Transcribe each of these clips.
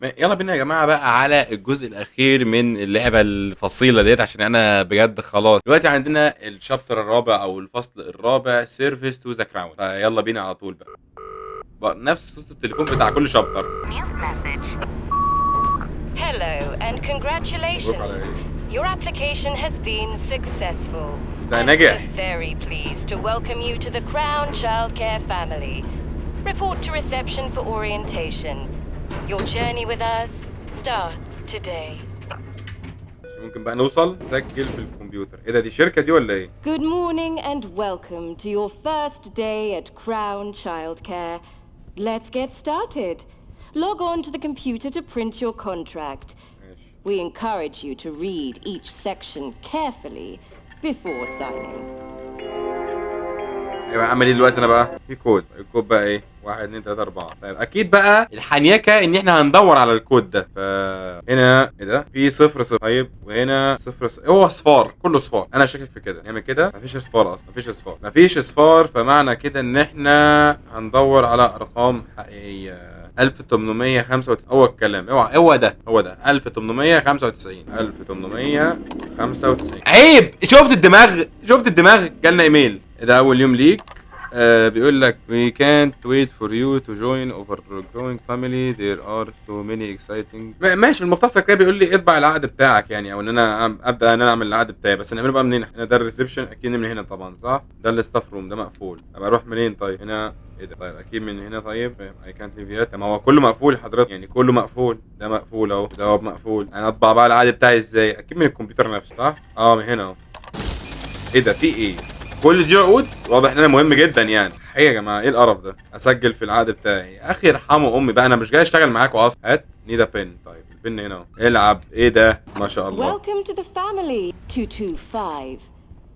يلا بينا يا جماعه بقى على الجزء الاخير من اللعبه الفصيله ديت، عشان انا بجد خلاص دلوقتي عندنا الشابتر الرابع او الفصل الرابع سيرفيس تو ذا كراون. فيلا بينا على طول بقى نفس صوت التليفون بتاع كل شابتر. Hello and congratulations. Your application has been successful. I'm very pleased to welcome you to the Crown Childcare family. Report to reception for orientation. Your journey with us starts today. ممكن بقى نوصل نسجل في الكمبيوتر. ايه ده، دي شركة دي ولا ايه؟ Good morning and welcome to your first day at Crown Childcare. Let's get started. Log on to the computer to print your contract. We encourage you to read each section carefully before signing. ايوه اعمل ايه دلوقتي انا بقى؟ في كود، الكود بقى ايه؟ 1 2 3 4. طيب اكيد بقى الحنيكه ان احنا هندور على الكود ده. فهنا ايه ده؟ في 0 0. طيب وهنا 0 0. هو اصفار، كله اصفار. انا شاكك في كده. نعمل كده. مفيش اصفار اصلا، مفيش اصفار. فمعنى كده ان احنا هندور على ارقام حقيقيه. 1895. هو الكلام، هو ده 1895. عيب. شفت الدماغ جالنا ايميل. ده اول يوم ليك. بيقول لك we can't wait for you to join our growing family. There are so many exciting. ماشي، المختصر كده بيقول لي اطبع العقد بتاعك، يعني او ان انا ابدا ان انا اعمل العقد بتاعي. بس نعمله بقى منين؟ هنا ده الريسبشن، اكيد من هنا طبعا صح. ده الستاف روم، ده مقفول. ابقى اروح منين طيب؟ هنا ايه ده؟ طيب اكيد من هنا. طيب I can't leave yet. ما هو كله مقفول حضرتك، يعني كله مقفول. ده مقفول اهو، ده هو مقفول. انا اطبع بقى العقد بتاعي ازاي؟ اكيد من الكمبيوتر نفسه صح؟ من هنا اهو. ايه ده؟ في ايه؟ كل دي عقود؟ واضح ان انا مهم جدا يعني. ايه يا جماعه، ايه القرف ده؟ اسجل في العقد بتاعي يا اخي، ارحموا امي بقى، انا مش جاي اشتغل معاكم اصلا. هات نيدا بن. طيب البن هنا اهو. العب. ايه ده؟ ما شاء الله. Welcome to the family 225.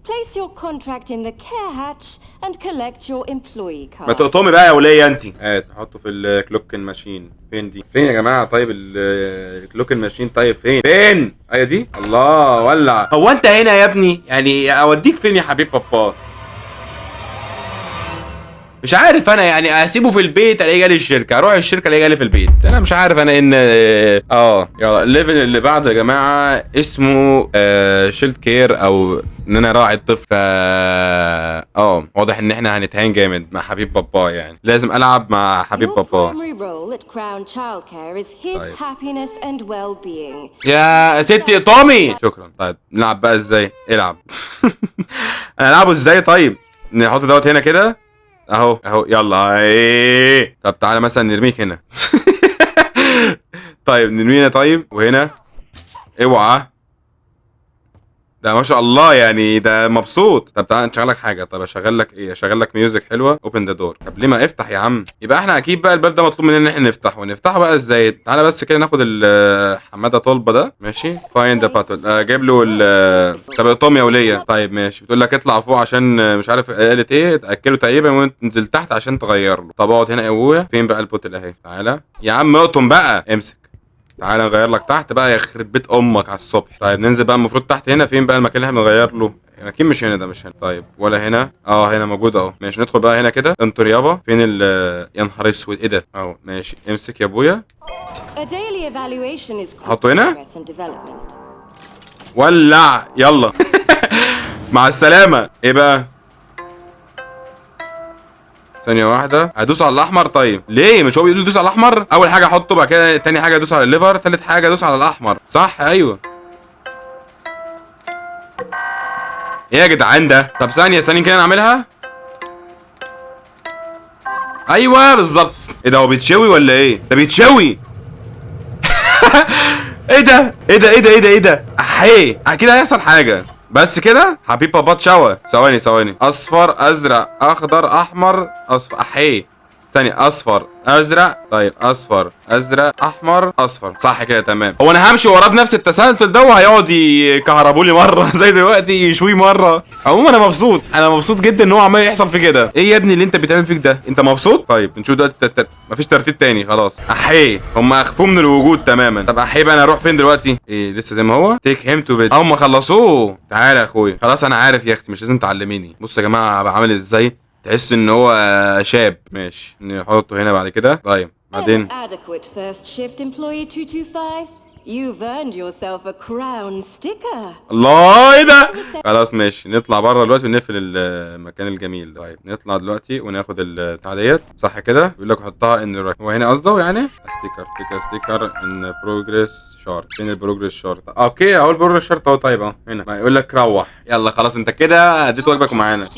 Place your contract in the care hatch and collect your employee card. ما تقطمي بقى يا وليه انت. نحطه في الكلوكن ماشين. فين دي؟ فين يا جماعه؟ طيب الكلوكن ماشين. طيب فين؟ ايه دي؟ الله ولع. هو انت هنا يا ابني؟ يعني اوديك فين يا حبيب بابا؟ مش عارف انا، يعني اسيبه في البيت الاقيه جالي الشركه، اروح الشركه الاقيه جالي في البيت. انا مش عارف انا ان يلا الليفل اللي بعده يا جماعه اسمه شيلد كير، او ان انا راعي الطفل. واضح ان احنا هنتهان جامد مع حبيب بابا، يعني لازم العب مع حبيب بابا. يا ستي طامي شكرا. طيب نلعب بقى ازاي؟ العب. انا العبه ازاي؟ طيب نحط دوت هنا كده اهو يلا. طب تعالى مثلا نرميك هنا. طيب نرمينا. طيب وهنا اوعى. ده ما شاء الله، يعني ده مبسوط. طب تعالى نشغل لك حاجه. طب اشغل لك ايه؟ اشغل لك ميوزك حلوه. اوبن ذا دور. طب ليه ما افتح يا عم؟ يبقى احنا اكيد بقى الباب ده مطلوب مننا ان احنا نفتحه. ونفتحه بقى ازاي؟ تعالى بس كده ناخد الحماده طلبه ده. ماشي. فايند ذا باتل. جايب له طب اقطم يا وليه. طيب ماشي. بتقول لك اطلع فوق عشان مش عارف قالت ايه، تاكله تقريبا، وانزل تحت عشان تغير له. طب اقعد هنا يا ابويا. فين بقى البوتل اهي؟ تعالى يا عم اقطم بقى. امسك. تعالى نغير لك تحت بقى، يخرب بيت امك على الصبح. طيب ننزل بقى المفروض تحت هنا. فين بقى المكان اللي احنا بنغير له؟ اكيد مش هنا، ده مش هنا. طيب ولا هنا؟ هنا موجود اهو. ماشي ندخل بقى هنا كده. انطر يابا. فين يا نهار اسود ايه ده؟ اهو ماشي. امسك يا ابويا. حطه هنا. ولع يلا. مع السلامة. ايه بقى؟ ثانية واحدة. هدوس على الأحمر. طيب ليه؟ مش هو بيقول دوس على الأحمر؟ أول حاجة أحطه، بعد كده تاني حاجة أدوس على الليفر، تالت حاجة أدوس على الأحمر. صح؟ أيوه. إيه يا جدعان ده؟ طب ثانية كده نعملها. أيوه بالظبط. إيه ده؟ هو بيتشوي ولا إيه؟ ده بيتشوي. إيه ده؟ أحيه أكيد هيحصل حاجة. بس كده حبيب بابا اتشوى. ثواني. اصفر ازرق اخضر احمر اصفر. احيه ثاني. اصفر ازرق. طيب اصفر ازرق احمر اصفر. صح كده تمام. هو انا همشي وراه بنفس التسلسل ده وهيقعد يكهربولي مره زي دلوقتي يشوي مره. عموما انا مبسوط جدا ان هو عمال يحصل في كده. ايه يا ابني اللي انت بتعمل فيك ده؟ انت مبسوط؟ طيب نشوف دلوقتي. مفيش ترتيب تاني خلاص. احيه هم اخفوه من الوجود تماما. طب احيه بقى انا اروح فين دلوقتي؟ ايه لسه زي ما هو. تيك هيم تو فيديو. هم خلصوه. تعالى يا اخويا. خلاص انا عارف يا اختي، مش لازم تعلميني. بصوا يا جماعه بعمل ازاي، تحس ان هو شاب. ماشي نحطه هنا بعد كده. طيب بعدين Adequate first shift employee 225. You've earned yourself a crown sticker. الله ايه ده؟ خلاص ماشي، نطلع بره دلوقتي ونقفل المكان الجميل ده. طيب نطلع دلوقتي وناخد البتاع ديت، صح كده؟ بيقول لك حطها ان هو هنا قصده يعني ستيكر ان بروجريس شارت. فين البروجريس شارت؟ اوكي اهو البروجريس شارت اهو. طيب اهو هنا ما يقول لك روح. يلا خلاص انت كده اديت واجبك معانا.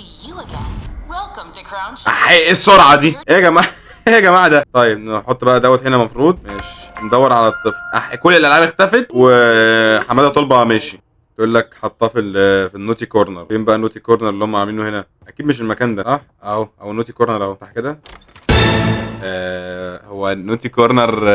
ايه السرعه دي؟ ايه يا جماعه؟ ايه يا جماعه ده؟ طيب نحط بقى دوت هنا المفروض. ماشي ندور على الطفل. كل الالعاب اختفت وحماده طلبه ماشي. تقول لك حطاه في النوتي كورنر. فين بقى النوتي كورنر اللي هم عاملينه هنا؟ اكيد مش المكان ده. اهو او النوتي كورنر اهو. صح كده؟ هو النوتي كورنر.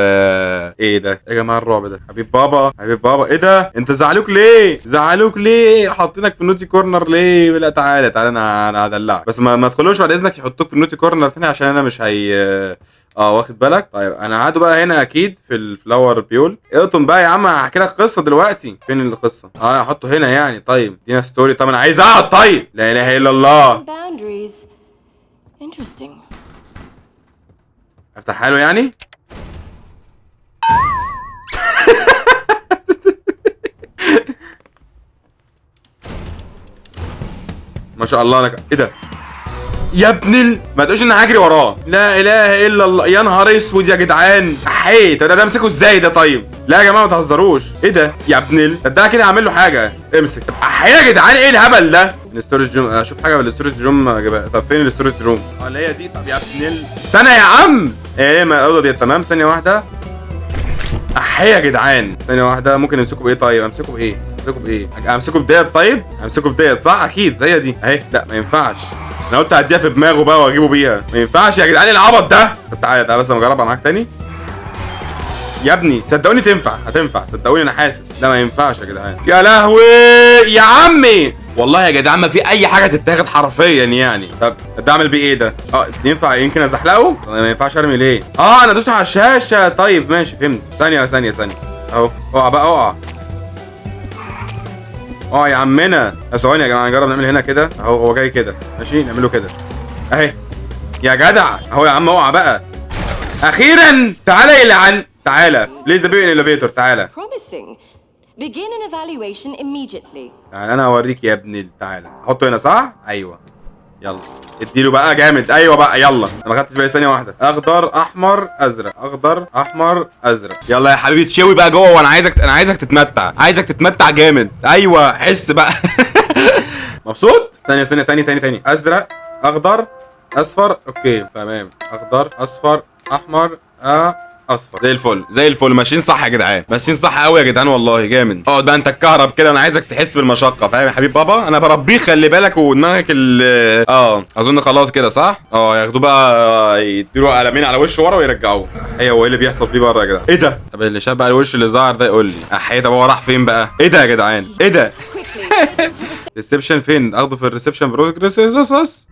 ايه ده يا جماعه الرعب ده؟ حبيب بابا حبيب بابا، ايه ده؟ انت زعلوك ليه؟ زعلوك ليه؟ حاطينك في النوتي كورنر ليه؟ لا تعالى تعالى انا هدلعك، بس ما تدخلوش بعد اذنك يحطوك في النوتي كورنر تاني عشان انا مش هي. واخد بالك؟ طيب انا قاعده بقى هنا اكيد في الفلاور بيول. اقطم بقى يا عم، هحكي لك قصه دلوقتي. فين القصه؟ احطه هنا يعني. طيب دينا ستوري. طب انا عايز اقعد. طيب لا اله الا الله. Boundaries. Interesting. افتحها له يعني. ما شاء الله لك. ايه ده يا ابن ما تقولش ان هجري وراه. لا اله الا الله. يا نهار اسود يا جدعان. احيه. طب ده امسكه ازاي ده؟ طيب لا يا جماعه ما تهزروش. ايه ده يا ابن ده كده اعمل له حاجه. امسك. احيه يا جدعان. ايه الهبل ده؟ الستورج روم. اشوف حاجه في الستورج روم اجيبها. طب فين الستورج روم؟ اللي هي دي. طب يا ابن استنى يا عم. ايه ما الاوضه دي تمام. ثانيه واحده. احيه يا جدعان. ثانيه واحده. ممكن امسكه بايه؟ طيب امسكه بايه؟ امسكه بديت. طيب امسكه بديت صح اكيد زي دي اهي. لا ما ينفعش. انا قلت هديها في دماغه بقى واجيبه بيها. ما ينفعش يا جدعان العبط ده. طب تعالى بس اما اجربها معاك تاني يا ابني. صدقوني هتنفع صدقوني انا حاسس. لا ما ينفعش يا جدعان. يا لهوي يا عمي. والله يا جدعان ما في اي حاجه تتاخد حرفيا يعني. طب ده اعمل بيه ايه ده؟ ينفع يمكن ازحلقه؟ ما ينفعش ارمي ليه؟ انا ادوس على الشاشه. طيب ماشي فهمت. ثانيه اهو. اقع بقى يا عمنا. ثواني يا جماعه نجرب نعمل هنا كده اهو. هو جاي كده ماشي نعمله كده اهي يا جدع اهو. يا عم اقع بقى اخيرا. تعالى يلعن. تعالى بليز بي الاليفيتور. تعالى. Promising. Begin an evaluation immediately. تعالى انا هوريك يا ابني. تعالى احطه هنا صح. ايوه يلا اديله بقى جامد. ايوه بقى يلا. انا ما خدتش بالي. ثانيه واحده. اخضر احمر ازرق. اخضر احمر ازرق. يلا يا حبيبي تشوي بقى جوه. وانا عايزك تتمتع جامد. ايوه حس بقى. مبسوط. ثانيه تاني. ازرق اخضر اصفر. اوكي تمام. اخضر اصفر احمر اصفر. زي الفل ماشيين صح يا جدعان. ماشيين صح قوي يا جدعان والله جامد. اقعد بقى انت الكهرب كده. انا عايزك تحس بالمشقه فاهم يا حبيب بابا. انا بربيه خلي بالك. ودماغك اظن خلاص كده صح. ياخدوه بقى يديله قلمين على وشه ورا ويرجعوه. هو ايه اللي بيحصل فيه بره يا جدعان؟ ايه ده؟ طب اللي شاب بقى الوش اللي ظهر ده يقول لي طب هو راح فين بقى؟ ايه ده يا جدعان؟ ايه ده؟ ريسبشن فين؟ اخده في الريسبشن بروجريس.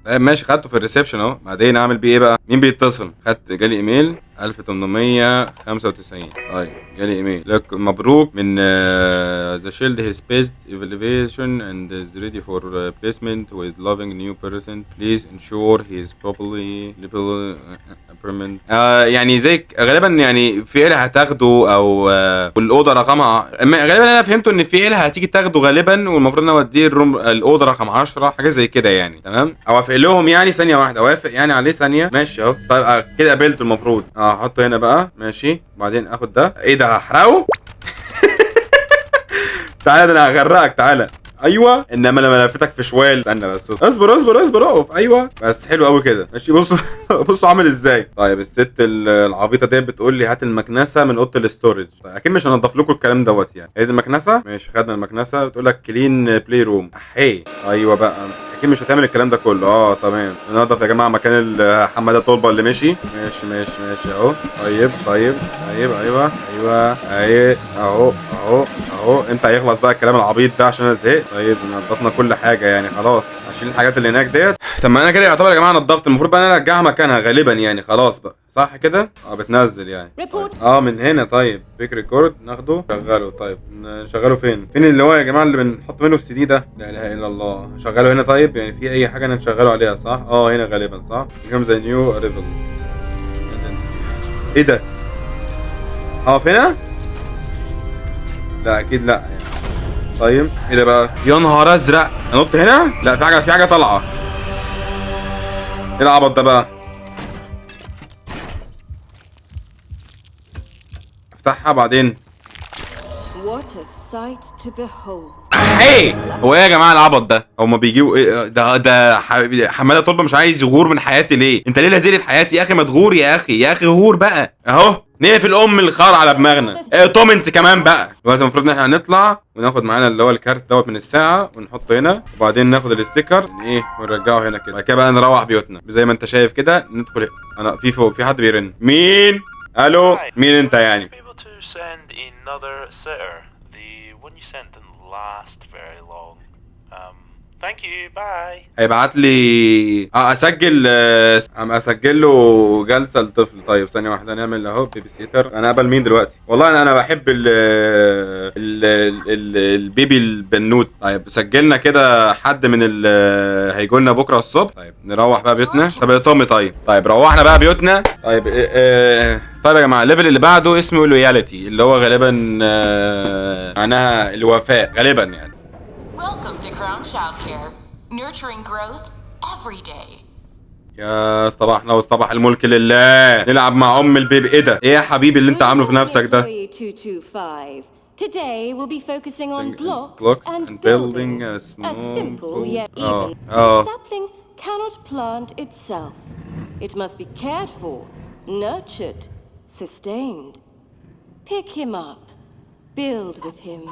طيب ماشي خدته في الريسبشن اهو. بعدين اعمل بيه ايه بقى؟ مين بيتصل؟ جالي ايميل 1895. طيب جالي ايميل لك مبروك من ذا شيلد هيز بيست ايفالويشن اند از ريدي فور بليسمنت وذ لافينج نيو بيرسون بليز انشور هي از بروبرلي بيرمنت. يعني زيك غالبا يعني في عيله هتاخده او والاوضه رقمها غالبا. انا فهمته ان في عيله هتيجي تاخده غالبا والمفروض ان انا اوديه الاوضه رقم 10 حاجه زي كده يعني. تمام اوافق لهم يعني. ثانيه واحده اوافق يعني عليه. ثانيه ماشي اهو. طيب كده قابلته المفروض. احطه هنا بقى ماشي. وبعدين اخد ده. ايه ده هحرقه؟ تعالى ده انا هغرقك. تعالى. ايوه انما لما لفتك في شوال. استنى بس. اصبر اقف. ايوه بس حلو قوي كده ماشي. بصوا عامل ازاي. طيب الست العبيطه ديت بتقول لي هات المكنسه من اوضه الاستورج. طيب اكيد مش هنضف لكم الكلام دوت يعني. هي دي المكنسه ماشي. خدنا المكنسه. بتقول لك كلين بلاي روم. ايوه بقى اكيد مش هتعمل الكلام ده كله. تمام ننضف يا جماعه مكان حماده طلبه اللي ماشي اهو. طيب ايوه اهي اهو. امتى هيخلص بقى الكلام العبيط ده عشان انا زهقت. طيب نضفنا كل حاجه يعني خلاص. هشيل الحاجات اللي هناك ديت. طب ما انا كده يعتبر يا جماعه نضفت. المفروض بقى انا ارجعها مكانها غالبا يعني. خلاص بقى صح كده. بتنزل يعني. من هنا. طيب بيك ريكورد ناخده نشغله. طيب نشغله فين اللي هو يا جماعه اللي بنحط منه السي دي ده؟ لا اله الا الله. شغله هنا. طيب يعني في اي حاجه نشغله عليها صح. هنا غالبا صح. كام زي نيو اريفل. ايه ده؟ اقف هنا؟ لا اكيد لا يعني. طيب ايه ده بقى؟ يا نهار ازرق، انط هنا؟ لا في حاجه طالعه. ايه العبط ده بقى؟ افتحها بعدين. What a sight to behold. ايه هو ايه يا جماعه العبط ده؟ هما بيجيبوا ايه ده حماده طلبه مش عايز يغور من حياتي ليه؟ انت ليه لازلت حياتي يا اخي؟ ما تغور يا اخي، يا اخي غور بقى اهو. نقفل الخار على دماغنا. ايه توم انت كمان بقى. دلوقتي المفروض ان احنا هنطلع وناخد معانا اللي هو الكارت دوت من الساعه ونحطه هنا، وبعدين ناخد الاستيكر ايه ونرجعه هنا كده. بعد كده بقى نروح بيوتنا زي ما انت شايف كده. ندخل. انا في فوق في حد بيرن. مين؟ الو مين انت يعني؟ Last very long. Thank you. Bye. هيبعت لي اسجل له جلسه لطفل. طيب ثانيه واحده نعمل اهو بيبي سيتر. انا قبل مين دلوقتي؟ والله انا بحب البيبي البنوت. طيب سجلنا كده حد من هيجوا لنا بكره الصبح. طيب نروح بقى بيوتنا. طب يا تومي طيب روحنا بقى بيوتنا. طيب طيب يا جماعه الليفل اللي بعده اسمه لويالتي، اللي هو غالبا معناها الوفاء غالبا يعني. Welcome to Crown Childcare, nurturing growth every day. يا صباحنا وصباح الملك لله. نلعب مع البيبي. ايه ده؟ ايه يا حبيبي اللي انت عامله في نفسك ده؟ Today we'll be focusing on blocks and building a simple yet even. A sapling cannot plant itself. It must be cared for, nurtured, sustained. Pick him up, build with him,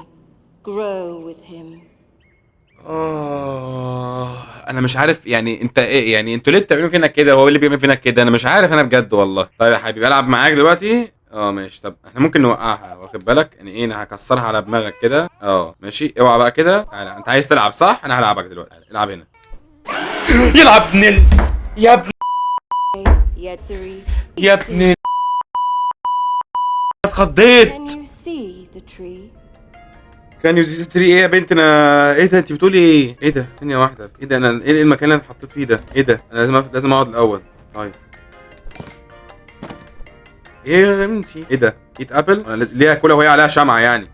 grow with him. انا مش عارف يعني انت ايه يعني، انتوا ليه بتعملوا فينا كده؟ هو اللي بيعمل فينا كده؟ انا مش عارف انا بجد والله. طيب يا حبيبي العب معاك دلوقتي. ماشي. طب احنا ممكن نوقعها واخد بالك يعني ايه؟ انا هكسرها على دماغك كده. ماشي اوعى بقى كده. تعالى انت عايز تلعب صح؟ انا هلعبك دلوقتي. العب هنا. يلعب يا ابن يا ابن اتخضيت. كان يوزي تري ايه يا بنت؟ انا ايه ده؟ انت بتقولي ايه؟ ايه ده؟ ثانيه واحده. ايه ده؟ انا ايه المكان اللي انا اتحطيت فيه ده؟ ايه ده؟ انا لازم اقعد الاول. طيب ايه يا بنتي؟ ايه ده؟ ايت ابل؟ انا ليه اكلها وهي عليها شمعه يعني؟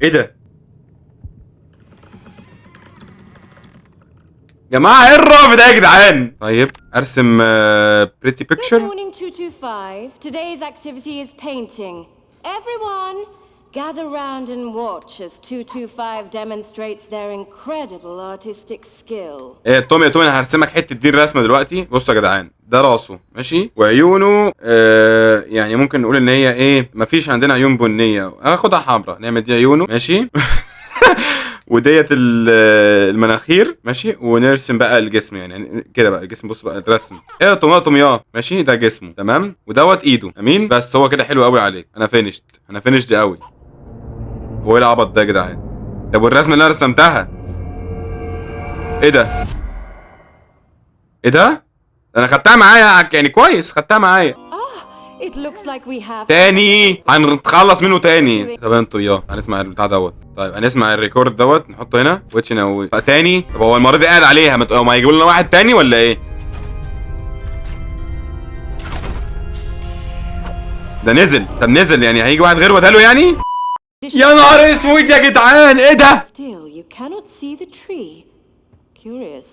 ايه ده؟ جماعه ايه الرعب ده يا جدعان؟ طيب ارسم بريتي بيكتشر. Good morning 225. Today's activity is painting. Everyone gather round and watch as 225 demonstrates their incredible artistic skill. ايه تومي انا هرسمك حته دي الرسمه دلوقتي. بصوا يا جدعان ده راسه ماشي وعيونه يعني ممكن نقول ان هي ايه، مفيش عندنا عيون بنيه. هاخدها حمراء نعمل دي عيونه ماشي. وديت المناخير ماشي. ونرسم بقى الجسم يعني كده بقى الجسم. بص بقى الرسم ايه طماطم ماشي. ده جسمه تمام ودوت ايده امين. بس هو كده حلو قوي عليك. انا فينيشد قوي. هو ايه العبط ده يا جدعان؟ طب والرسمه اللي انا رسمتها ايه ده؟ ايه ده؟ انا خدتها معايا يعني كويس. خدتها معايا. It looks like we have تاني هنتخلص منه تاني. طب انتوا هنسمع البتاع دوت. طيب هنسمع الريكورد دوت نحطه هنا واتش ناوي تاني. طب هو المره دي قاعد عليها ما هيجيبوا لنا واحد تاني ولا ايه؟ ده نزل. طب نزل يعني هيجي واحد غيره بداله يعني؟ يا نهار اسود يا جدعان ايه ده؟ Still, you cannot see the tree. Curious.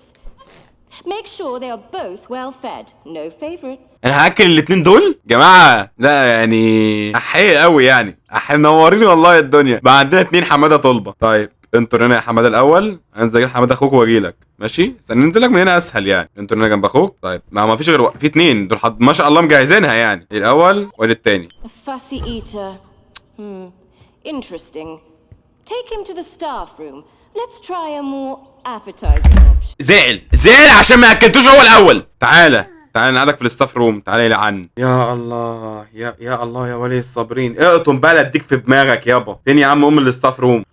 Make sure they are both well fed. No favorites. انا هاكل الاثنين دول جماعه. لا يعني احيه قوي يعني. منورين والله الدنيا. بقى عندنا 2 حماده طلبه. طيب انطر هنا يا حماده الاول. انزل اجيب حماده اخوك واجي لك ماشي. ننزل لك من هنا اسهل يعني. انطر هنا جنب اخوك. طيب ما فيش غير في 2 دول ما شاء الله مجهزينها يعني. الاول والثاني. A fussy eater. Interesting. Take him to the staff room. Let's try a more appetizing option. زعل عشان ما اكلتوش هو الاول. تعالى نقعدك في الستاف روم. تعالى يلعن. يا الله يا الله يا ولي الصابرين. اقطم بقى اديك في دماغك يابا. فين يا عم الستاف روم؟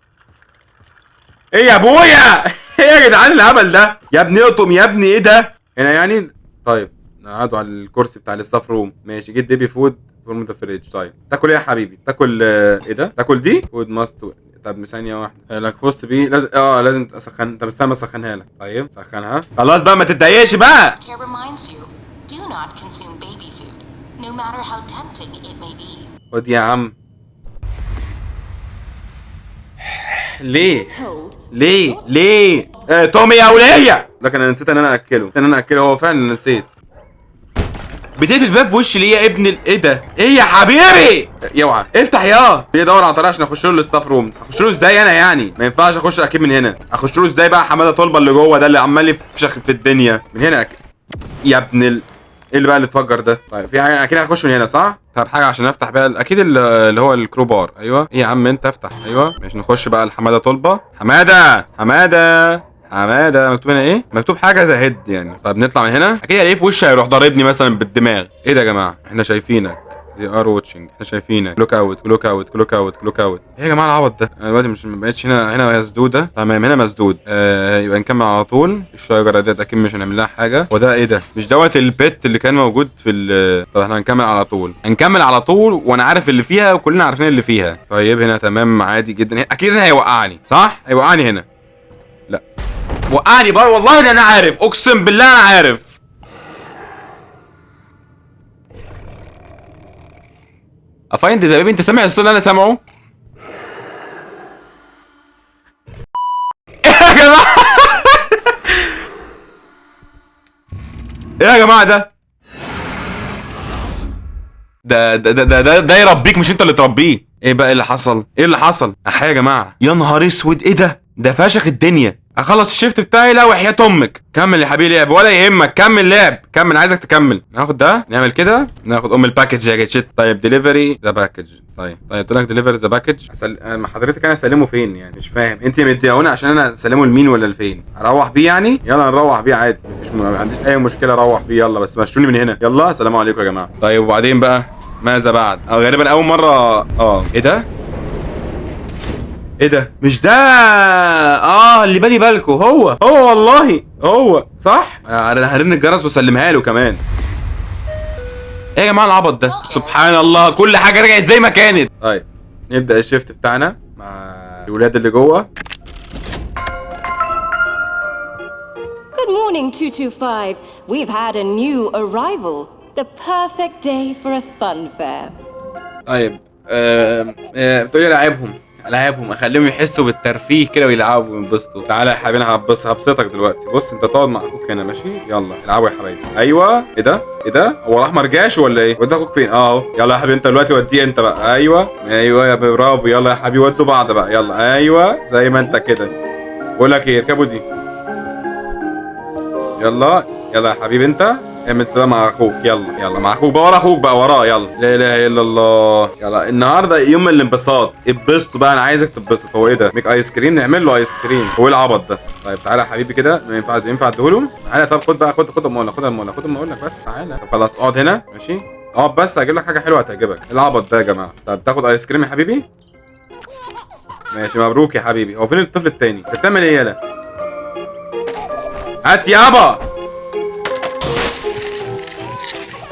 ايه يا ابويا؟ ايه يا جدعان الهبل ده؟ يا ابني اقطم يا ابني. ايه ده هنا يعني؟ طيب نقعدوا على الكرسي بتاع الستاف روم ماشي. جيت بيبي فود فروم ذا فريج. طيب تاكل ايه يا حبيبي؟ تاكل ايه ده؟ تاكل دي فود ماست. طب ثانيه واحده لك بوست بي لازم لازم اسخن. طب استنى اسخنها لك. طيب سخنها خلاص بقى ما تتضايقش بقى. Care reminds you, do not consume baby food. no matter how tempting it may be. خد يا عم. ليه؟ ليه؟ تومي يا ولية. لكن انا نسيت ان انا اكله، هو فعلا نسيت. بتقفل الباب في وشي ليه يا ابن ايه ده؟ ايه يا حبيبي؟ اوعى افتح يا بيدور على طريقه عشان اخش له الستاف روم. اخش له ازاي انا يعني؟ ما ينفعش اخش اكيد من هنا. اخش له ازاي بقى حماده طلبه اللي جوه ده اللي عمال يفشخ في الدنيا؟ من هنا يا ابن ايه اللي بقى اللي اتفجر ده؟ طيب في حاجه اكيد هخش من هنا صح؟ طب حاجه عشان افتح بقى اكيد اللي هو الكروبار. ايوه ايه يا عم انت افتح. ايوه ماشي نخش بقى الحماده طلبه. حماده مكتوب هنا ايه؟ مكتوب حاجه زي هيد يعني. طب نطلع من هنا اكيد الاقيه في وشي هيروح ضاربني مثلا بالدماغ. ايه ده يا جماعه؟ احنا شايفينك زي ار واتشنج. احنا شايفينك. كلوك اوت. ايه يا جماعه العبط ده؟ انا دلوقتي مش ما بقتش هنا مسدوده. تمام هنا مسدود. يبقى نكمل على طول. الشجره ديت اكيد مش هنعمل لها حاجه. وده ايه ده؟ مش دوت البيت اللي كان موجود في طب احنا هنكمل على طول وانا عارف اللي فيها وكلنا عارفين اللي فيها. طيب هنا تمام عادي جدا. اكيد هنا هيوقعني صح؟ هيوقعني هنا. لا وقعني بقى والله ده انا عارف. اقسم بالله انا عارف. افايند ذا بيبي. انت سامع الصوت اللي انا سامعه؟ ايه يا جماعه؟ ايه يا جماعه ده يربيك مش انت اللي تربيه. ايه بقى اللي حصل؟ احيا يا جماعه. يا نهار اسود ايه ده فشخ الدنيا. اخلص الشيفت بتاعي. لا وحياة امك كمل يا حبيبي لعب ولا يهمك. كمل لعب كمل. عايزك تكمل. ناخد ده نعمل كده. ناخد الباكج يا جيت. طيب ديليفري ذا باكج. طيب قلت لك ديليفري ذا باكج. حضرتك انا اسلمه فين يعني؟ مش فاهم. انت مديهوني عشان انا اسلمه لمين ولا لفين؟ اروح بيه يعني؟ يلا نروح بيه عادي. ما عنديش اي مشكله. اروح بيه يلا بس مشوني من هنا. يلا السلام عليكم يا جماعه. طيب وبعدين بقى ماذا بعد؟ غالبا اول مره. ايه ده؟ مش ده اللي بالي بالكو. هو والله هو صح. انا هرن الجرس واسلمها له كمان. ايه يا جماعه العبط ده؟ سبحان الله كل حاجه رجعت زي ما كانت. طيب نبدا الشيفت بتاعنا مع الولاد اللي جوه. Good morning 225. We've had a new arrival. The perfect day for a fun fair. طيب بتقولي العبهم اخليهم يحسوا بالترفيه كده ويلعبوا وينبسطوا. تعالى يا حبيبي انا هبسطك دلوقتي. بص انت تقعد مع اخوك هنا ماشي. يلا العبوا يا حبايبي. ايوه ايه ده؟ هو الاحمر جاش ولا ايه؟ ودي اخوك فين؟ اهو. يلا يا حبيبي انت دلوقتي وديه انت بقى. ايوه يا برافو. يلا يا حبيبي ودوا بعض بقى. يلا ايوه زي ما انت كده. بقول لك ايه اركبوا دي. يلا يا حبيبي انت اعمل سلام مع اخوك. يلا مع اخوك بقى. ورا اخوك بقى وراه. يلا لا اله الا الله. يلا النهارده يوم الانبساط. اتبسطوا بقى. انا عايزك تتبسط. هو ايه ده؟ ميك ايس كريم. نعمل له ايس كريم. هو ايه العبط ده؟ طيب تعالى يا حبيبي كده. ما ينفع اديهوله. تعالى طب خد بقى. خد المولى بس. تعالى طب خلاص اقعد هنا ماشي. اقعد بس هجيب لك حاجه حلوه هتعجبك. ايه العبط ده يا جماعه؟ طب تاخد ايس كريم يا حبيبي. ماشي مبروك يا حبيبي. هو فين الطفل التاني؟ انت بتعمل ايه يالا؟ هات يابا.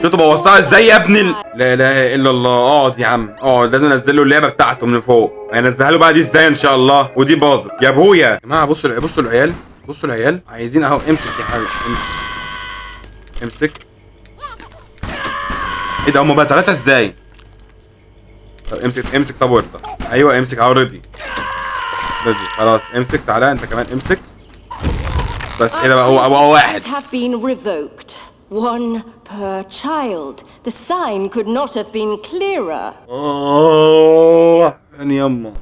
شفتوا بوظتها ازاي يا ابن لا اله الا الله. اقعد يا عم اقعد. لازم انزل له اللعبه بتاعته من فوق. هينزلها له بقى دي ازاي ان شاء الله؟ ودي باظت يا ابويا. يا جماعه بصوا العيال عايزين اهو. امسك يا حبيبي امسك. ايه ده؟ هم بقى 3 ازاي؟ طب امسك طب وارطه. ايوه امسك اهو. رضي خلاص. امسك تعالى انت كمان امسك. بس ايه ده بقى؟ هو واحد. One per child. The sign could not have been clearer. يعني يما.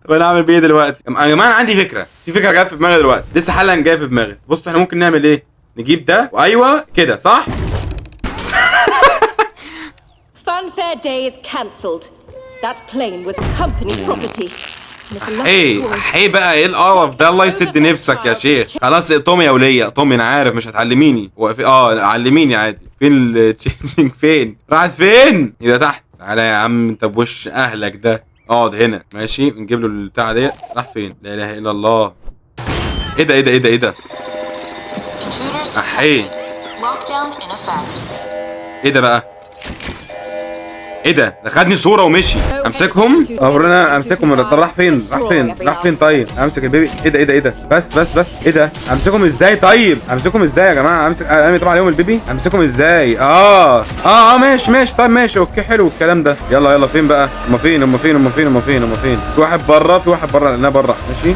طب انا اعمل بيه دلوقتي؟ يا جماعه انا عندي فكره. في فكره جت في دماغي دلوقتي. لسه حالا جايه في دماغي. بصوا احنا ممكن نعمل ايه؟ نجيب ده وايوه كده صح؟ Funfair day is cancelled. That plane was company property. احي بقى. ايه القرف ده؟ الله يسد نفسك يا شيخ. خلاص اقطمي يا وليه. اقطمي. انا عارف مش هتعلميني. علميني عادي. فين التشينجينج؟ فين راحت؟ فين؟ يبقى تحت. تعالى يا عم انت بوش اهلك ده. اقعد هنا ماشي. نجيب له البتاع ديت. راح فين؟ لا اله الا الله. ايه ده؟ احي. ايه ده بقى؟ ايه ده خدني صوره ومشي. امسكهم المفروض انا امسكهم. طب راح فين راح فين طيب امسك البيبي. ايه ده بس ايه ده امسكهم ازاي طيب امسكهم ازاي يا جماعه امسك ارمي طبعا عليهم البيبي امسكهم ازاي ماشي طيب ماشي اوكي حلو الكلام ده. يلا فين بقى هم فين في واحد بره لانها بره ماشي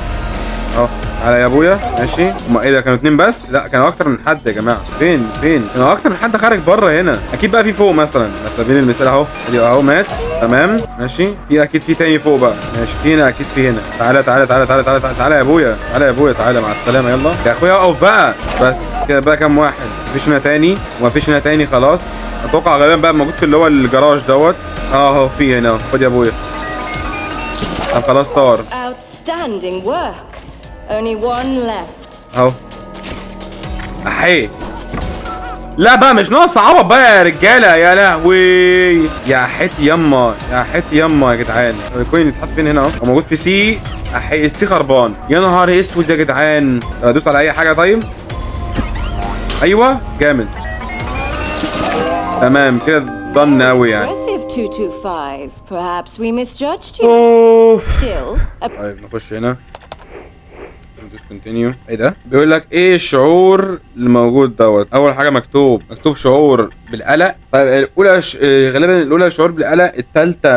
اهو. على يا ابويا ماشي. هما ايه ده كانوا 2 بس؟ لا كانوا اكتر من حد يا جماعه. فين كانوا اكتر من حد خارج بره هنا. اكيد بقى في فوق مثلا على سبيل المثال اهو. ادي اهو مات تمام ماشي. في اكيد في تاني فوق بقى ماشي. في هنا اكيد في هنا. تعالى يا ابويا تعالى مع السلامه. يلا يا اخويا اقف بقى. بس كده بقى كام واحد؟ مفيش هنا تاني ومفيش هنا تاني خلاص. اتوقع غالبا بقى موجود في اللي هو الجراج دوت. اهو في هنا. خد يا ابويا. طب خلاص طار. Outstanding work. Only one left. اهو احي. لا بقى مش ناقص عبط بقى يا رجاله. يا لهوي يا حتي يما يا جدعان. الكوين يتحط فين هنا اهو. هو موجود في سي. احي السي خربان. يا نهار اسود يا جدعان. ادوس على اي حاجه طيب. ايوه جامد تمام كده ضن قوي يعني. Impressive 225. Perhaps we misjudged you. Still. طيب نخش هنا. كونتينيو. ايه ده بيقول لك ايه الشعور اللي موجود دوت. اول حاجه مكتوب شعور بالقلق. طيب الاولى غالبا الاولى شعور بالقلق. الثالثه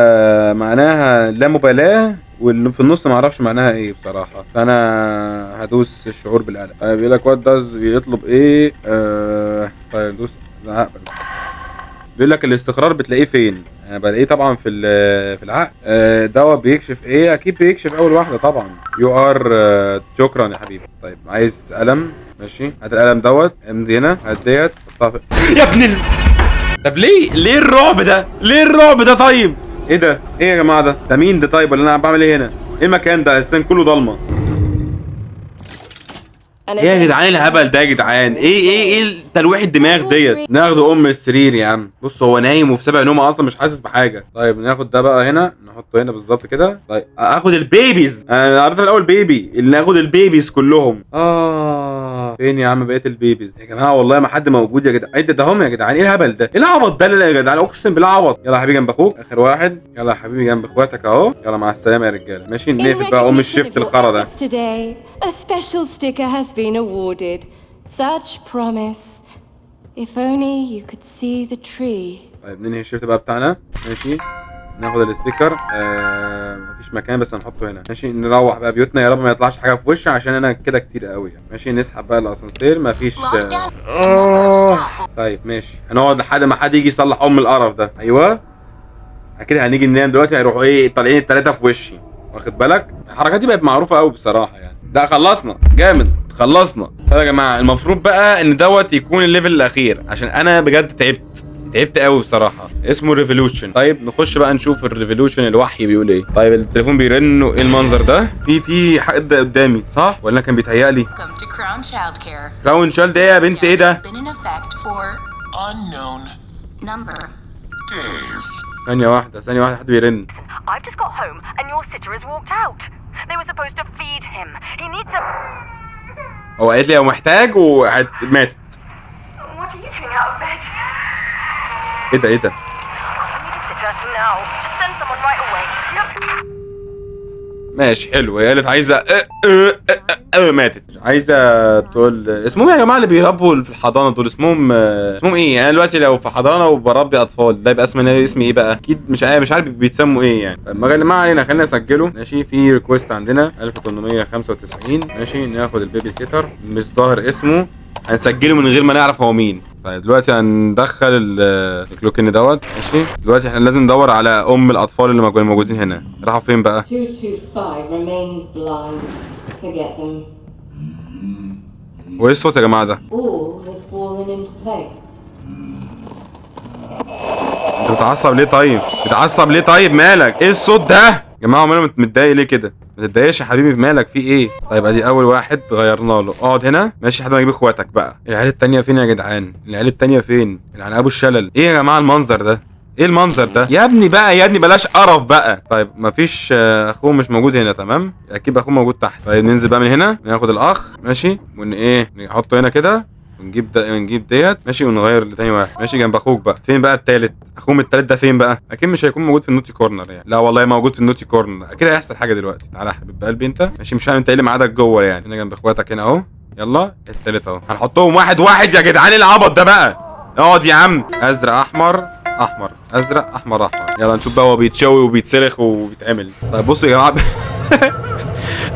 معناها لا مبالاه. واللي في النص ما اعرفش معناها ايه بصراحه. فانا هدوس الشعور بالقلق. طيب بيقول لك وات داز بيطلب ايه. طيب دوس. بيقول لك الاستقرار بتلاقيه فين؟ انا بلاقيه طبعا في العقل. دوت بيكشف ايه؟ اكيد بيكشف اول واحده طبعا. يو ار. شكرا يا حبيبي. طيب عايز قلم ماشي. هات القلم دوت. امضي هنا. هات ديت حطها يا ابن طب ليه الرعب ده طيب؟ ايه ده؟ ايه يا جماعه ده مين ده طيب؟ ولا انا بعمل ايه هنا؟ ايه المكان ده؟ السن كله ضلمه. ايه يا جدعان الهبل ده يا جدعان؟ ايه تلويح الدماغ ديت؟ ناخده السرير يا عم. بص هو نايم وفي سبع نومه اصلا مش حاسس بحاجه. طيب ناخد ده بقى هنا نحطه هنا بالظبط كده. طيب اخد البيبيز. انا عرفت الاول بيبي اللي ناخد البيبيز كلهم. فين يا عم بقيه البيبيز يا جماعه؟ والله ما حد موجود يا جدعان. ايه ده هم يا جدعان؟ ايه الهبل ده؟ ايه العبط ده يا جدعان؟ اقسم بالله عبط. يلا يا حبيبي جنب اخوك اخر واحد. يلا يا حبيبي جنب اخواتك اهو. يلا مع السلامه يا رجاله. ماشي نقفل بقى الشيفت الخرا ده. A special sticker has been awarded. Such promise. If only you could see the tree. طيب ننهي الشيفت بقى بتاعنا. ماشي ناخد الاستيكر. مفيش مكان بس هنحطه هنا. ماشي نروح بقى بيوتنا. يا رب ما يطلعش حاجه في وشي عشان انا كده كتير قوي يعني. ماشي نسحب بقى الاسانسير. مفيش طيب ماشي هنقعد لحد ما حد يجي يصلح القرف ده. ايوه اكيد هنيجي ننام دلوقتي. هيروحوا ايه طالعين الثلاثه في وشي. واخد بالك الحركات دي بقت معروفه قوي بصراحه يعني. ده خلصنا جامد خلصنا. طيب يا جماعه المفروض بقى ان دوت يكون الليفل الاخير عشان انا بجد تعبت قوي بصراحه. اسمه ريفولوشن. طيب نخش بقى نشوف الريفولوشن الوحي بيقول ايه. طيب التليفون بيرن. وايه المنظر ده؟ في حد قدامي صح ولا كان بيتهيألي؟ كراون شايلد ايه يا بنت؟ ايه ده؟ ثانيه واحده حد بيرن. I've just got home and your sitter has walked out. They were supposed to feed him. He needs a... هو قالت لي هو محتاج وماتت. What are you doing out of bed? ايه ده؟ I need a sitter now. Just send someone right away. Look. ماشي حلو. هي قالت عايزه ماتت. عايزه تقول اسمهم يا جماعه اللي بيربوا في الحضانه دول اسمهم ايه يعني؟ دلوقتي لو في حضانه وبربي اطفال ده يبقى اسمي ايه بقى؟ اكيد مش عارف بيتسموا ايه يعني. طيب ما علينا خلينا نسجله. ماشي في ريكويست عندنا 1895. ماشي ناخد البيبي سيتر. مش ظاهر اسمه. هنسجله من غير ما نعرف هو مين. طيب دلوقتي هندخل الكلوكين دوت. ماشي دلوقتي احنا لازم ندور على الاطفال اللي موجودين هنا. راحوا فين بقى؟ 225 remains blind. Forget them. وايه الصوت يا جماعه ده؟ All has fallen into place. انت بتعصب ليه طيب؟ مالك؟ ايه الصوت ده؟ يا جماعه ماله متضايق ليه كده؟ ما تتضايقش يا حبيبي مالك في ايه؟ طيب ادي اول واحد غيرنا له. اقعد هنا ماشي لحد ما اجيب اخواتك بقى. العيال التانية فين يا جدعان؟ العيال ابو الشلل. ايه يا جماعه المنظر ده؟ ايه المنظر ده؟ يا ابني بلاش قرف بقى. طيب مفيش اخوه مش موجود هنا. تمام اكيد اخوه موجود تحت. طيب ننزل بقى من هنا ناخد الاخ. ماشي نحطه هنا كده. ونجيب ده ونجيب ديت ماشي، ونغير لتاني واحد ماشي جنب اخوك بقى. فين بقى التالت؟ اخوهم التالت ده فين بقى؟ اكيد مش هيكون موجود في النوتي كورنر يعني. لا والله موجود في النوتي كورنر، اكيد هيحصل حاجه دلوقتي. تعالى يا حبيب قلبي انت ماشي، مش فاهم انت ايه اللي معادك جوه يعني. هنا جنب اخواتك هنا اهو. يلا التالت اهو، هنحطهم واحد واحد يا جدعان. العبط ده بقى اقعد يا عم. ازرق احمر احمر ازرق احمر احمر. يلا نشوف بقى هو بيتشوي وبيتسلخ وبيتعمل. طيب بصوا يا جماعه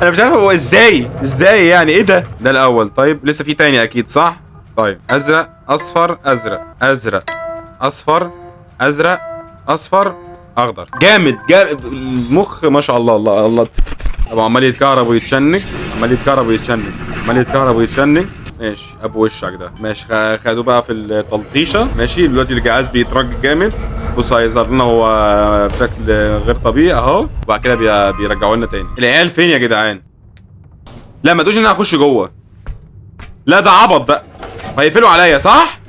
انا مش عارف هو ازاي يعني. ايه ده الاول. طيب لسه في تاني اكيد صح. طيب ازرق اصفر ازرق ازرق اصفر ازرق اصفر اخضر. جامد المخ ما شاء الله. الله الله. طب عمال يتكهرب ويتشنج، عمال يتكهرب ويتشنج، عمال يتكهرب ويتشنج. ماشي ابو وشك ده ماشي. خدوه بقى في التلطيشه ماشي. دلوقتي الجهاز بيترج جامد. بصوا هيظهر لنا هو بشكل غير طبيعي اهو، وبعد كده بيرجعوا لنا تاني. العيال فين يا جدعان؟ لا ما تقولش ان انا هخش جوه. لا ده عبط بقى. هيقفلوا عليا صح؟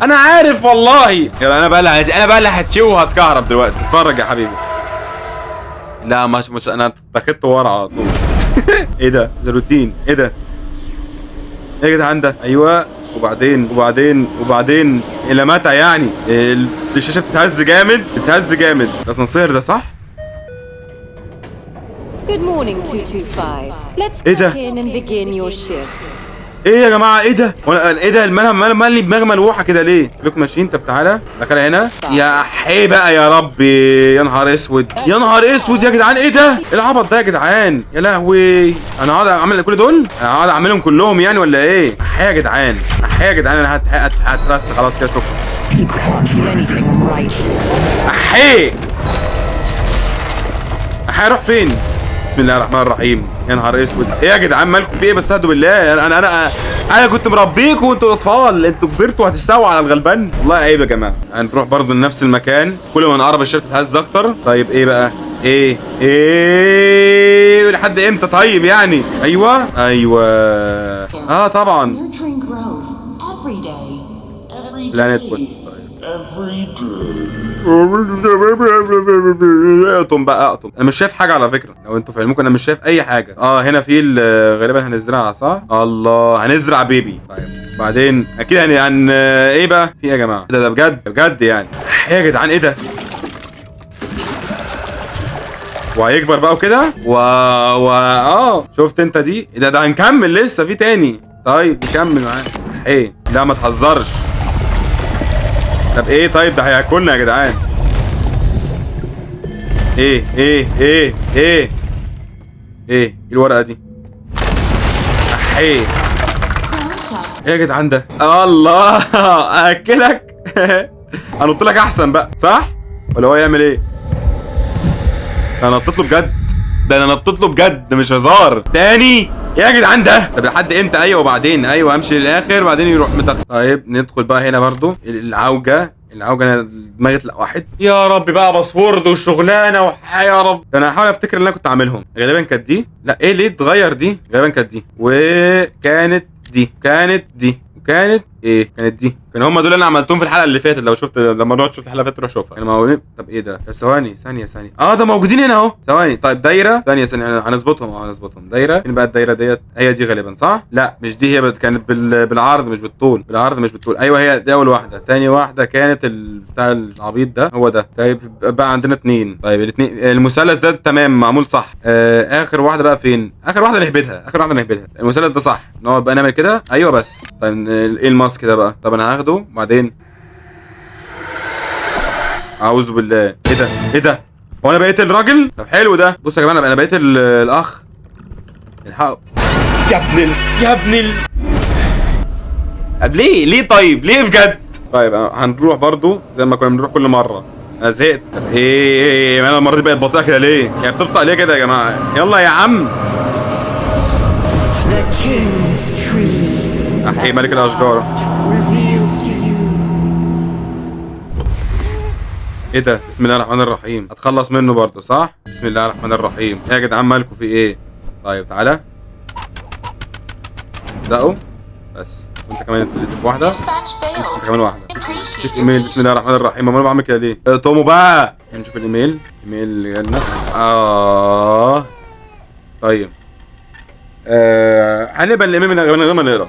انا عارف والله. يلا انا بقى اللي هتشوي وهتكهرب دلوقتي. اتفرج يا حبيبي. لا مش انا اتخذت ورا على طول. ايه ده؟ ده روتين. ايه ده؟ ايه يا جدعان ده؟ ايوه. وبعدين الى متى يعني؟ الشاشه بتتهز جامد ده اسانسير ده صح؟ Good morning 225. Let's إيه ده؟ check in and begin your shift. ايه يا جماعه؟ ايه ده؟ ايه ده؟ مالي دماغي ملوحه كده ليه؟ لكم ماشيين. طب تعالى دخلها هنا يا حي بقى يا ربي. يا نهار اسود يا نهار اسود يا جدعان. ايه ده؟ ايه العبط ده يا جدعان؟ يا لهوي. انا هقعد اعمل كل دول؟ انا هقعد اعملهم كلهم يعني ولا ايه؟ احيا يا جدعان احيا يا جدعان. انا هترس خلاص كده شكرا. You can't do anything right. احي اروح فين؟ بسم الله الرحمن الرحيم. يا نهار اسود. ايه يا جدعان مالكم في ايه؟ بس اهدوا بالله. انا كنت مربيكم وانتوا اطفال، انتوا كبرتوا وهتستووا على الغلبان. والله عيب يا جماعه. هنروح برضه لنفس المكان، كل ما نقرب الشرطه تتهز اكتر. طيب ايه بقى؟ ايه لحد امتى طيب يعني؟ ايوه طبعا. Nurturing growth every day. لا ندخل. اقطم بقى اقطم. انا مش شايف حاجه على فكره، لو انتوا في علمكم انا مش شايف اي حاجه. هنا في غالبا هنزرعها صح. الله هنزرع بيبي. طيب بعدين اكيد ايه بقى في يا جماعه؟ ده بجد يعني. يا جدعان ايه ده؟ وهيكبر بقى وكده شفت انت دي؟ ده هنكمل لسه في تاني. طيب نكمل معاه. ايه لا ما تهزرش. طب ايه طيب ده هياكلنا يا جدعان. ايه الورقه دي؟ ايه يا جدعان ده؟ الله اكلك. هنط لك احسن بقى صح ولا هو يعمل ايه؟ انا نطيت له بجد. ده مش هزار تاني يا جدعان ده. طب لحد امتى؟ ايوه وبعدين امشي للاخر بعدين يروح متخ. طيب ندخل بقى هنا برضو العوجه. انا دماغي واحد. يا رب بقى باسورد وشغلانه يا رب. ده انا هحاول افتكر اللي انا كنت عاملهم. غالبا كانت دي. لا ايه ليه اتغير دي؟ غالبا كانت دي وكانت دي كانت دي. كانوا هم دول اللي انا عملتهم في الحلقه اللي فاتت. لو شفت لما رحت شفت الحلقه اللي فاتت روح شوفها. كانوا موجودين. طب ايه ده؟ طب ثواني ثانيه. ده موجودين هنا اهو. ثواني. طيب دايره ثانيه هنظبطهم. دايره. فين بقى الدايره ديت؟ هي دي غالبا صح؟ لا مش دي. هي كانت بالعرض مش بالطول. ايوه هي دي اول واحده. ثاني واحده كانت بتاع العبيط ده هو ده. طيب بقى عندنا 2. طيب الاثنين المثلث ده تمام معمول صح. اخر واحده بقى فين؟ اخر واحده نهبدها. المثلث ده صح. نقعد بقى نعمل كده. ايوه بس. طيب ايه الماسك ده بقى؟ طب انا هاخده بعدين. اعوذ بالله. ايه ده؟ هو انا بقيت الراجل؟ طب حلو ده. بصوا يا جماعه انا بقيت الاخ. الحق يا ابن طب ليه طيب ليه بجد؟ طيب هنروح برضو زي ما كنا بنروح كل مره. انا زهقت. طب ايه انا المره دي بقت بطيئه كده ليه؟ هي بتبطأ ليه كده يا جماعه؟ يلا يا عم. احيي ملك الاشجار. ايه ده؟ بسم الله الرحمن الرحيم. هتخلص منه برضه صح؟ بسم الله الرحمن الرحيم. يا جدعان مالكوا في ايه؟ طيب تعالى ابدأوا بس. وانت كمان انت لازم واحده. انت كمان واحده. شوف ايميل. بسم الله الرحمن الرحيم. امال بعمل كده ليه؟ تومو بقى. نشوف الايميل. اللي جالنا. طيب هنبقى الايميل من غير ما نقرا.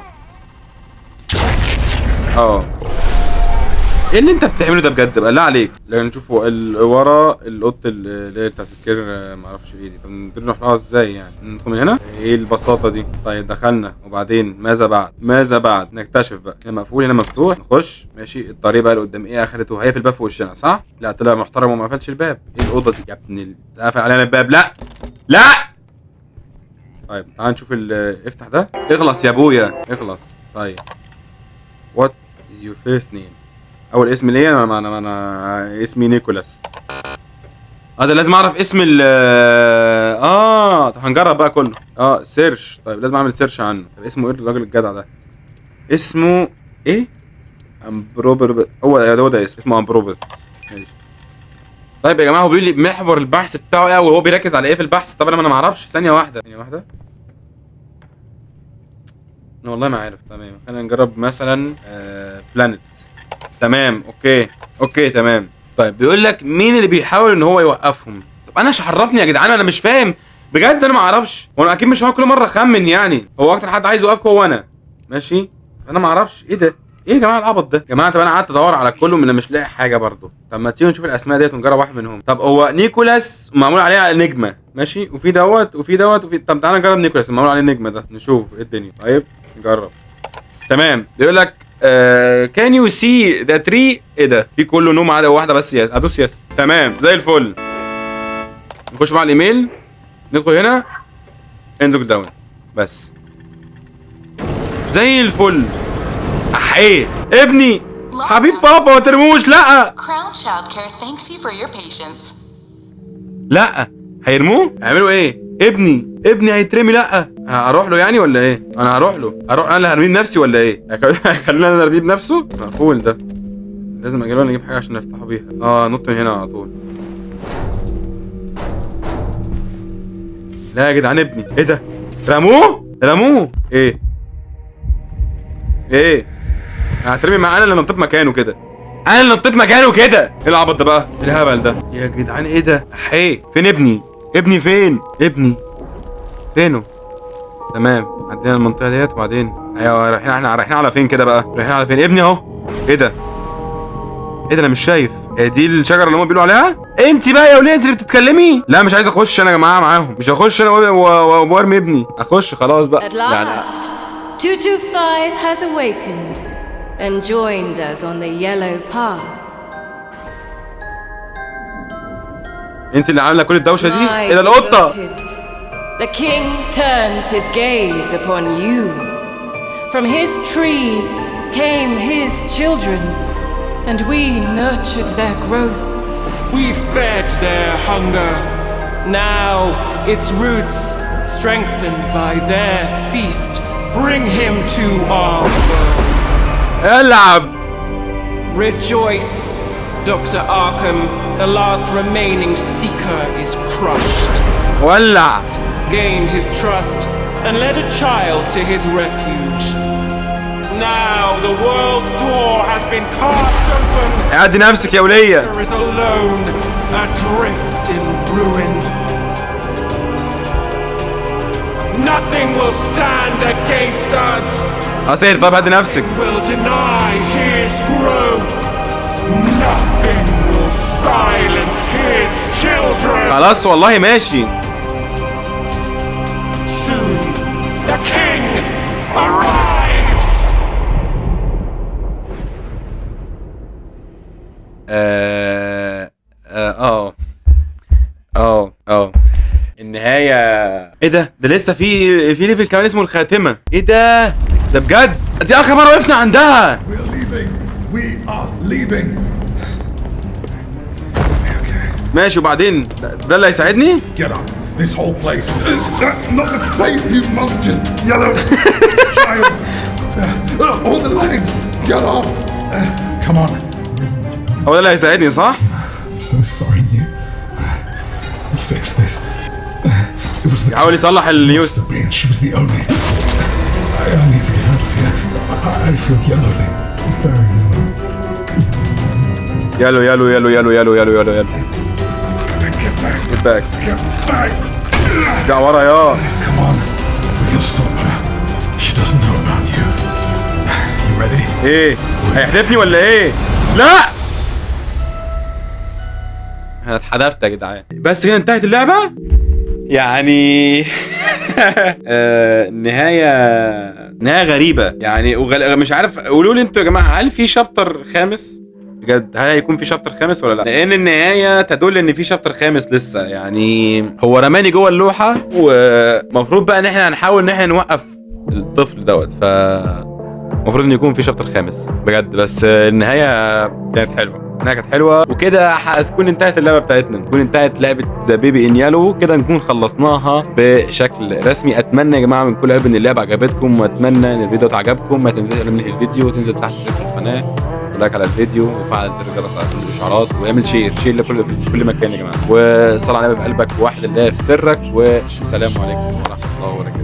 ايه اللي انت بتعمله ده بجد بقى؟ لا عليك. لكن نشوفوا ورا الاوضه اللي هي بتاعت الكير، معرفش ايه دي. طب نروح لها ازاي يعني؟ ندخل من هنا؟ ايه البساطه دي؟ طيب دخلنا، وبعدين ماذا بعد؟ ماذا بعد؟ نكتشف بقى. هنا مقفول هنا مفتوح، نخش. ماشي. الطريق بقى اللي قدام ايه اخرته؟ هي في الباب في وشنا صح؟ لا طلع محترم وما قفلش الباب. ايه الاوضه دي يا ابن قفل علينا الباب. لا لا. طيب تعال نشوف افتح ده. اخلص يا ابويا اخلص. طيب وات از يور فيرست نيم؟ اول اسم ليا انا اسمي نيكولاس. ده لازم اعرف اسم طب هنجرب بقى كله. سيرش. طيب لازم اعمل سيرش عنه. طب اسمه ايه الراجل الجدع ده؟ اسمه ايه؟ امبروبر. هو ده اسمه امبروبر. ماشي. طيب يا جماعه هو بيقول لي محور البحث بتاعه ايه وهو بيركز على ايه في البحث. طب انا ما اعرفش. ثانيه واحده انا والله ما عارف. تمام خلينا نجرب مثلا بلانيتس. تمام اوكي تمام. طيب بيقول لك مين اللي بيحاول ان هو يوقفهم. طب انا ايش عرفني يا جدعان؟ انا مش فاهم بجد. انا ما اعرفش. وانا اكيد مش هقعد كل مره اخمن يعني. هو اكتر حد عايز يوقفكم هو انا. ماشي. انا ما اعرفش ايه ده. ايه يا جماعه العبط ده يا جماعه؟ طب انا قعدت ادور على كلهم انا مش لاقي حاجه برضه. طب ما تيجي نشوف الاسماء ديت ونجرب واحد منهم. طب هو نيكولاس معمول عليه نجمه. ماشي. وفي دوت وفي دوت وفي. طب تعالى نجرب نيكولاس معمول عليه نجمه ده نشوف ايه الدنيا. طيب نجرب. تمام. بيقول لك كان يو سي ذا تري. ايه ده؟ في كله نوم عادي واحده بس. يس ادوس يس. تمام زي الفل. نخش مع الايميل. ندخل هنا اندوك داون بس زي الفل. ايه ابني حبيب بابا ما ترموش. لا Crown Child Care thanks you for your patience. لا هيرموه. هيعملوا ايه؟ ابني هيترمي. لا هروح له يعني ولا ايه؟ انا هروح انا اللي هرميه بنفسي ولا ايه؟ هيخليني انا ارميه بنفسه؟ مقفول ده. لازم اجي له نجيب حاجه عشان نفتحه بيها. نط من هنا على طول. لا يا جدعان ابني. ايه ده؟ رموه. ايه هترمي مع انا اللي نطيت مكانه كده. ايه العبط ده بقى؟ ايه الهبل ده يا جدعان؟ ايه ده؟ فين ابني فين؟ فينه؟ تمام عدينا المنطقه ديت وبعدين ايوه رايحين على فين كده بقى؟ ابني اهو. ايه ده انا مش شايف. دي الشجره اللي هم بيقولوا عليها؟ انت بقى يا وليه انت اللي بتتكلمي؟ لا مش عايز اخش انا يا جماعه معاهم. مش هخش انا وارمي ابني. اخش خلاص بقى. At last 225 has awakened and joined us on the yellow path. انت اللي عامله كل الدوشه دي؟ ايه ده القطه؟ The king turns his gaze upon you. From his tree came his children, and we nurtured their growth. We fed their hunger. Now its roots, strengthened by their feast, bring him to our world. العب. Rejoice, Dr. Arkham. The last remaining seeker is crushed. ولع. Gained his trust and led a child to his refuge. Now the world door has been cast open. اعدي نفسك يا ولية. There is alone, adrift in ruin. Nothing will stand against us. أصير طب هدي نفسك. Will deny his growth. Nothing will silence his children. خلاص والله ماشي. Soon the king arrives. النهاية. ايه ده لسه في ليفل كمان اسمه الخاتمة. ايه ده بجد؟ دي اخر مرة وقفنا عندها. We are leaving. ماشي وبعدين ده اللي هيساعدني؟ Get up. This whole place is not the face, you monstrous yellow child. All the legs. Get up. Come on. هو ده اللي هيساعدني صح؟ I'm so sorry, New. We'll fix this. It was the. حاول يصلح النيوز. And she was the only. I need to get out of here. I feel yellowly. Very yellow. يالو. Get back. Get back. Get back. ارجع ورا يا. Come on. We can stop her. She doesn't know about you. ready? ايه هيحدفني ولا ايه؟ لا انا اتحدفت يا جدعان. بس كده انتهت اللعبه يعني. نهايه غريبه يعني مش عارف. قولوا لي انتوا يا جماعه، هل في شابتر خامس بجد؟ هل هيكون في شابتر خامس ولا لا؟ لان النهايه تدل ان في شابتر خامس لسه. يعني هو رماني جوه اللوحه، ومفروض بقى ان احنا هنحاول ان احنا نوقف الطفل دوت، ف المفروض ان يكون في شابتر خامس بجد. بس النهايه كانت حلوه، النهايه كانت حلوه، وكده هتكون انتهت اللعبه بتاعتنا، تكون انتهت لعبه ذا بيبي ان يالو. كده نكون خلصناها بشكل رسمي. اتمنى يا جماعه من كل قلب ان اللعبه عجبتكم، واتمنى ان الفيديو عجبكم. ما تنساش تعمل الفيديو وتنزل تحت في القناه، لايك على الفيديو، وفعل زر الجرس على كل الاشعارات، واعمل شير لكل في كل مكان يا جماعه. وصلى على النبي في قلبك، وواحد الله في سرك، والسلام عليكم ورحمه الله وبركاته.